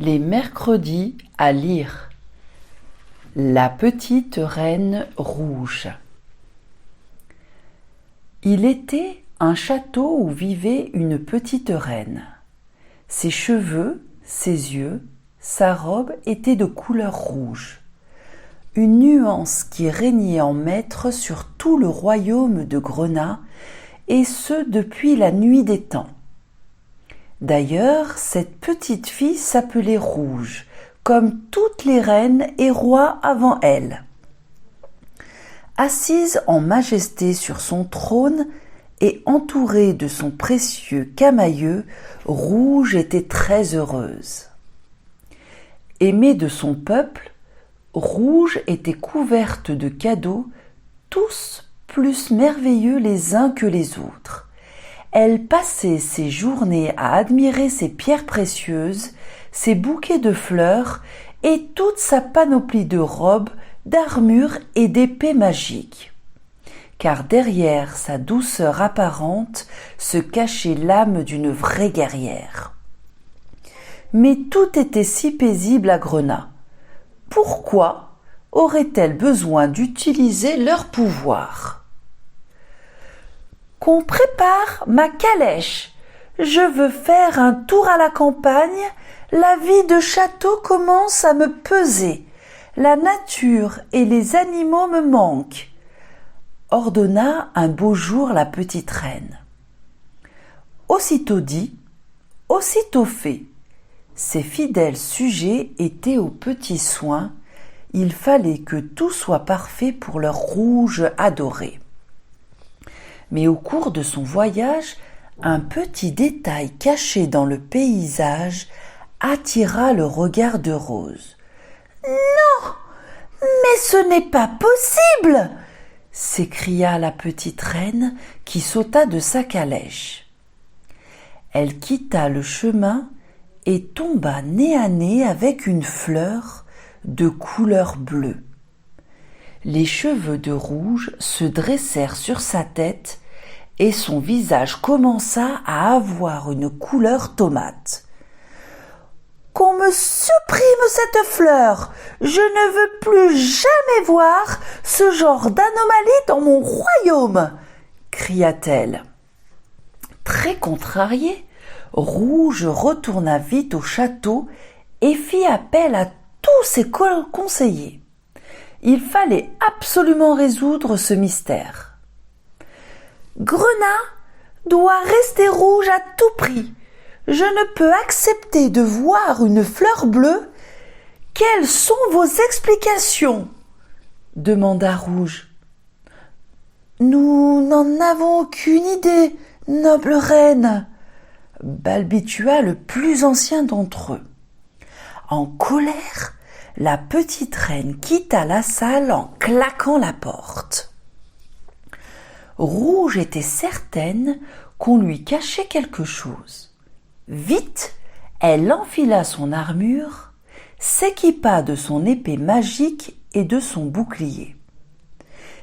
Les mercredis à lire. La petite reine rouge. Il était un château où vivait une petite reine. Ses cheveux, ses yeux, sa robe étaient de couleur rouge. Une nuance qui régnait en maître sur tout le royaume de Grenat, et ce depuis la nuit des temps. D'ailleurs, cette petite fille s'appelait Rouge, comme toutes les reines et rois avant elle. Assise en majesté sur son trône et entourée de son précieux camailleux, Rouge était très heureuse. Aimée de son peuple, Rouge était couverte de cadeaux, tous plus merveilleux les uns que les autres. Elle passait ses journées à admirer ses pierres précieuses, ses bouquets de fleurs et toute sa panoplie de robes, d'armures et d'épées magiques. Car derrière sa douceur apparente se cachait l'âme d'une vraie guerrière. Mais tout était si paisible à Grenat. Pourquoi aurait-elle besoin d'utiliser leur pouvoir ? Qu'on prépare ma calèche. Je veux faire un tour à la campagne. La vie de château commence à me peser. La nature et les animaux me manquent, ordonna un beau jour la petite reine. Aussitôt dit, aussitôt fait. Ses fidèles sujets étaient aux petits soins. Il fallait que tout soit parfait pour leur Rouge adoré. Mais au cours de son voyage, un petit détail caché dans le paysage attira le regard de Rose. « Non, mais ce n'est pas possible !» s'écria la petite reine qui sauta de sa calèche. Elle quitta le chemin et tomba nez à nez avec une fleur de couleur bleue. Les cheveux de Rouge se dressèrent sur sa tête et son visage commença à avoir une couleur tomate. « Qu'on me supprime cette fleur! Je ne veux plus jamais voir ce genre d'anomalie dans mon royaume !» cria-t-elle. Très contrariée, Rouge retourna vite au château et fit appel à tous ses conseillers. Il fallait absolument résoudre ce mystère. Grenat doit rester rouge à tout prix. Je ne peux accepter de voir une fleur bleue. Quelles sont vos explications ? Demanda Rouge. Nous n'en avons aucune idée, noble reine, balbutia le plus ancien d'entre eux. En colère, la petite reine quitta la salle en claquant la porte. Rouge était certaine qu'on lui cachait quelque chose. Vite, elle enfila son armure, s'équipa de son épée magique et de son bouclier.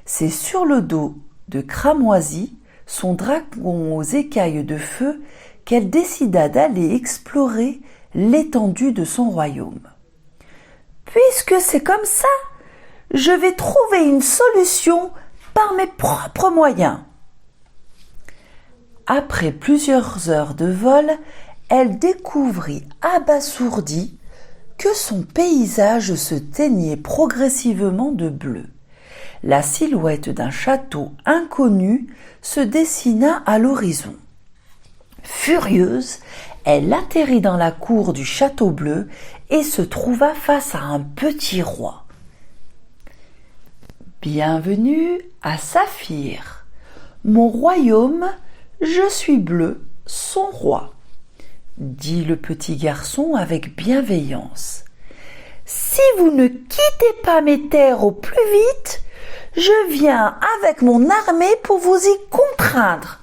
C'est sur le dos de Cramoisi, son dragon aux écailles de feu, qu'elle décida d'aller explorer l'étendue de son royaume. Puisque c'est comme ça, je vais trouver une solution par mes propres moyens. Après plusieurs heures de vol, elle découvrit abasourdie que son paysage se teignait progressivement de bleu. La silhouette d'un château inconnu se dessina à l'horizon. Furieuse, elle atterrit dans la cour du château bleu et se trouva face à un petit roi. « Bienvenue à Saphir. Mon royaume, je suis bleu, son roi. » dit le petit garçon avec bienveillance. « Si vous ne quittez pas mes terres au plus vite, je viens avec mon armée pour vous y contraindre, »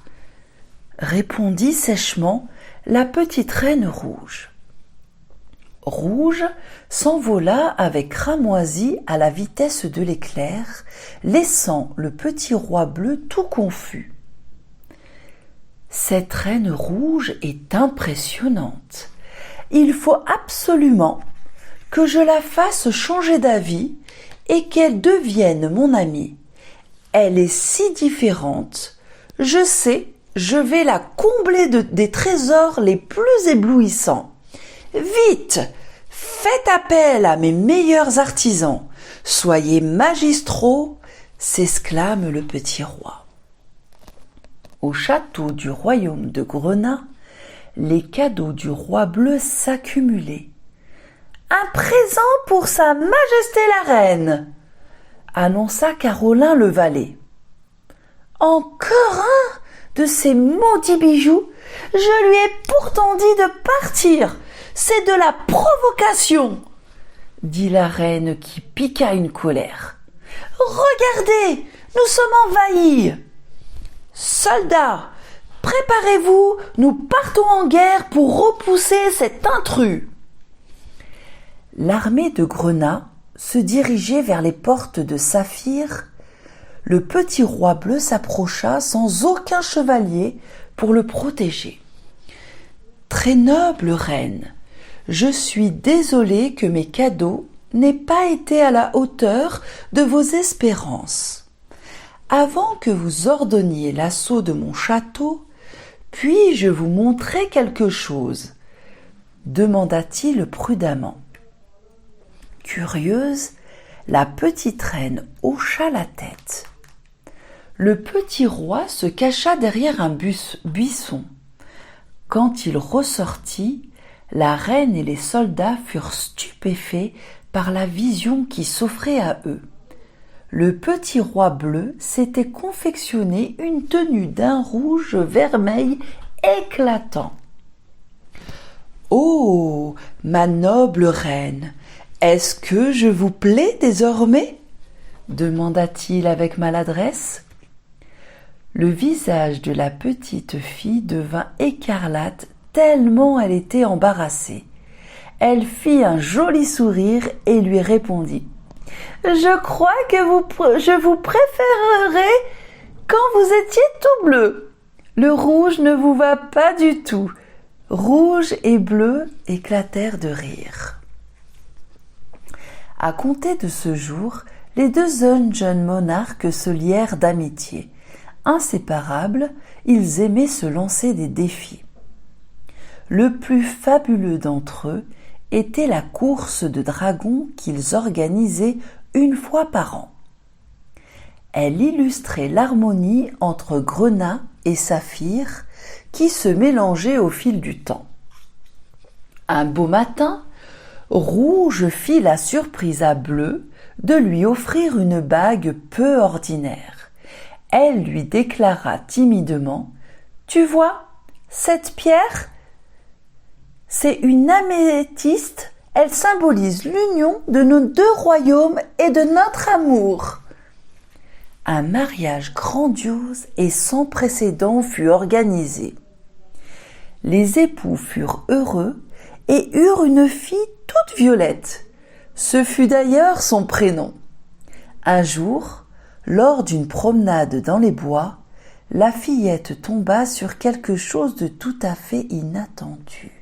répondit sèchement la petite reine Rouge. Rouge s'envola avec Cramoisi à la vitesse de l'éclair, laissant le petit roi bleu tout confus. Cette reine rouge est impressionnante. Il faut absolument que je la fasse changer d'avis et qu'elle devienne mon amie. Elle est si différente. Je sais, je vais la combler des trésors les plus éblouissants. Vite, faites appel à mes meilleurs artisans. Soyez magistraux, s'exclame le petit roi. Au château du royaume de Grenat, les cadeaux du roi bleu s'accumulaient. Un présent pour sa majesté la reine, annonça Carolin le valet. Encore un de ces maudits bijoux? Je lui ai pourtant dit de partir. C'est de la provocation, dit la reine qui piqua une colère. Regardez, nous sommes envahis. Soldats, préparez-vous, nous partons en guerre pour repousser cet intrus. L'armée de Grenat se dirigeait vers les portes de Saphir. Le petit roi bleu s'approcha sans aucun chevalier pour le protéger. Très noble reine, je suis désolé que mes cadeaux n'aient pas été à la hauteur de vos espérances. Avant que vous ordonniez l'assaut de mon château, puis-je vous montrer quelque chose? Demanda-t-il prudemment. Curieuse, la petite reine hocha la tête. Le petit roi se cacha derrière un buisson. Quand il ressortit, la reine et les soldats furent stupéfaits par la vision qui s'offrait à eux. Le petit roi bleu s'était confectionné une tenue d'un rouge vermeil éclatant. « Oh, ma noble reine, est-ce que je vous plais désormais ?» demanda-t-il avec maladresse. Le visage de la petite fille devint écarlate tellement elle était embarrassée. Elle fit un joli sourire et lui répondit: « Je crois que je vous préférerais quand vous étiez tout bleu. Le rouge ne vous va pas du tout. » Rouge et bleu éclatèrent de rire. À compter de ce jour, les deux jeunes monarques se lièrent d'amitié. Inséparables, ils aimaient se lancer des défis. Le plus fabuleux d'entre eux était la course de dragons qu'ils organisaient une fois par an. Elle illustrait l'harmonie entre Grenat et Saphir qui se mélangeait au fil du temps. Un beau matin, Rouge fit la surprise à Bleu de lui offrir une bague peu ordinaire. Elle lui déclara timidement: « Tu vois, cette pierre, c'est une améthyste, elle symbolise l'union de nos deux royaumes et de notre amour. » Un mariage grandiose et sans précédent fut organisé. Les époux furent heureux et eurent une fille toute violette. Ce fut d'ailleurs son prénom. Un jour, lors d'une promenade dans les bois, la fillette tomba sur quelque chose de tout à fait inattendu.